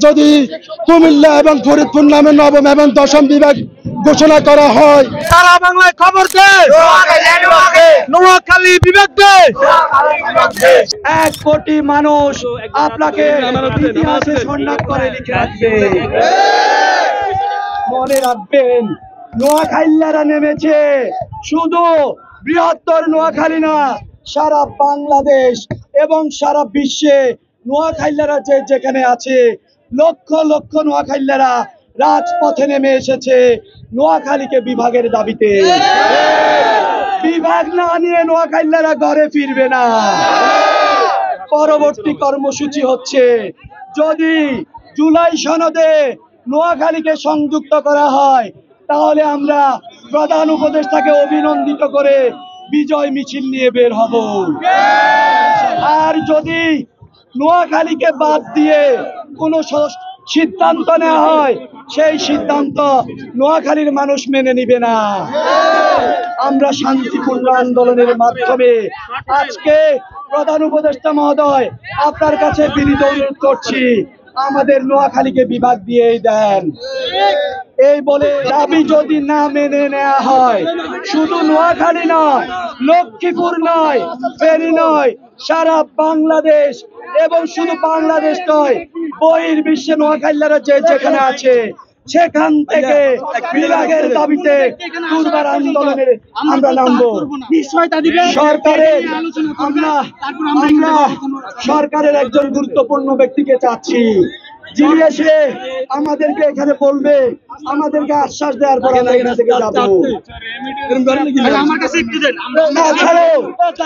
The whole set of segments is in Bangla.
যদি কুমিল্লা এবং ফরিদপুর নামে নবম এবং দশম বিভাগ ঘোষণা করা হয়, সারা বাংলায় খবর দে, নোয়াখালী বিভাগ দে। 1 কোটি মানুষ আপনাকে ইতিহাসে সন্ন্যাস করে লিখে রাখবে। মনে রাখবেন, নোয়াখালীরা নেমেছে শুধু বৃহত্তর নোয়াখালী না, সারা বাংলাদেশ এবং সারা বিশ্বে নোয়াখালীরা যেখানে আছে, লক্ষ লক্ষ নোয়াখালীরা রাজপথে নেমে এসেছে নোয়াখালীকে বিভাগের দাবিতে। বিভাগ না নিয়ে নোয়াখালীরা ঘরে ফিরবে না। পরবর্তী কর্মসূচি হচ্ছে, যদি জুলাই সনদে নোয়াখালীকে সংযুক্ত করা হয়, তাহলে আমরা প্রধান উপদেষ্টাকে অভিনন্দিত করে বিজয় মিছিল নিয়ে বের হব। আর যদি নোয়াখালীকে বাদ দিয়ে কোনো সিদ্ধান্ত নেওয়া হয়, সেই সিদ্ধান্ত নোয়াখালীর মানুষ মেনে নিবে না। আমরা শান্তিপূর্ণ আন্দোলনের মাধ্যমে আজকে প্রধান উপদেষ্টা মহোদয় আপনার কাছে বিনীত অনুরোধ করছি, আমাদের নোয়াখালীকে বিভাগ দিয়ে দেন। এই বলে দাবি যদি না মেনে নেওয়া হয়, শুধু নোয়াখালী নয়, লক্ষ্মীপুর নয়, ফেনী নয়, সারা বাংলাদেশ এবং শুধু বাংলাদেশ নয়, বহির্বিশ্বে নোয়াখালীরা যেখানে আছে সেখান থেকে বিভাগের দাবিতে দুর্বার আন্দোলনে আমরা নামবো। সরকারের একজন গুরুত্বপূর্ণ ব্যক্তিকে চাচ্ছি, যিনি এসে আমাদেরকে এখানে বলবে, আমাদেরকে আশ্বাস দেওয়ার পর আমরা এখান থেকে যাবো।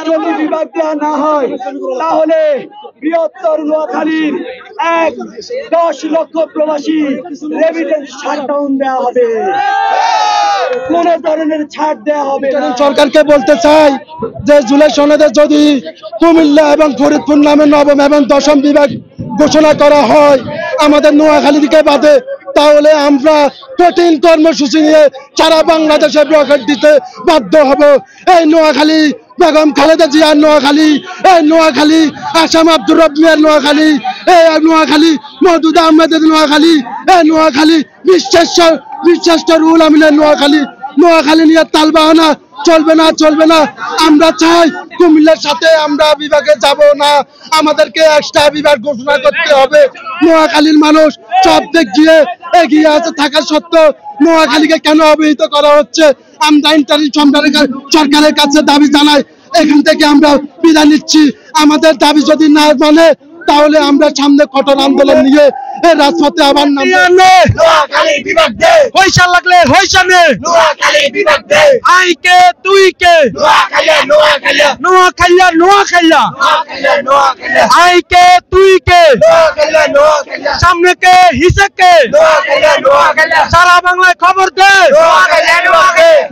যদি বিভাগ দেওয়া না হয়, তাহলে বৃহত্তর নোয়াখালীর 10 লক্ষ প্রবাসী রেমিটেন্স শাটডাউন দেওয়া হবে। কোন ধরনের ছাড় দেওয়া হবে না। সরকারকে বলতে চাই যে জুলাই সনদে যদি কুমিল্লা এবং ফরিদপুর নামে নবম এবং দশম বিভাগ ঘোষণা করা হয় আমাদের নোয়াখালীকে বাদে, তাহলে আমরা কঠিন কর্মসূচি নিয়ে সারা বাংলাদেশে ব্লকেট দিতে বাধ্য হব। এই নোয়াখালী বেগম খালেদা জিয়ার নোয়াখালী, এই নোয়াখালী আসাম আব্দুর রব মিয়ার নোয়াখালী, এই নোয়াখালী মওদুদ আহমেদের নোয়াখালী, এই নোয়াখালী বিশ্বাস রুহুল আমিনের নোয়াখালী নিয়ে তালবাহানা চলবে না, চলবে না। আমরা চাই কুমিল্লার সাথে আমরা বিভাগে যাব না, আমাদেরকে এক্সট্রা বিভাগ ঘোষণা করতে হবে। নোয়াখালীর মানুষ সব দিক দিয়ে এগিয়ে আছে থাকা সত্ত্বেও নোয়াখালীকে কেন অবহিত করা হচ্ছে, আমরা সরকারের কাছে দাবি জানাই। এখান থেকে আমরা বিদায় নিচ্ছি। আমাদের দাবি যদি না মানে, তাহলে আমরা সামনে কঠোর আন্দোলন নিয়ে রাজপথে আবার নামবো। পয়সা লাগলে পয়সা নে, আই কে তুই কে, নোয়াখালী, আই কে তুই কে, সামনে কে হিসে কে, সারা বাংলায় খবর দে,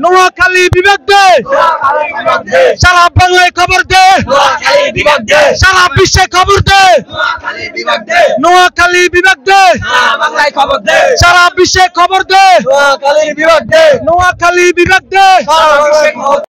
নোয়াখালী বিভাগ দে, সারা বাংলায় খবর দে, সারা বিশ্বে খবর দে, নোয়াখালী বিভাগ দে, সারা বিশ্বে খবর দে, নোয়াখালী বিভাগ দে।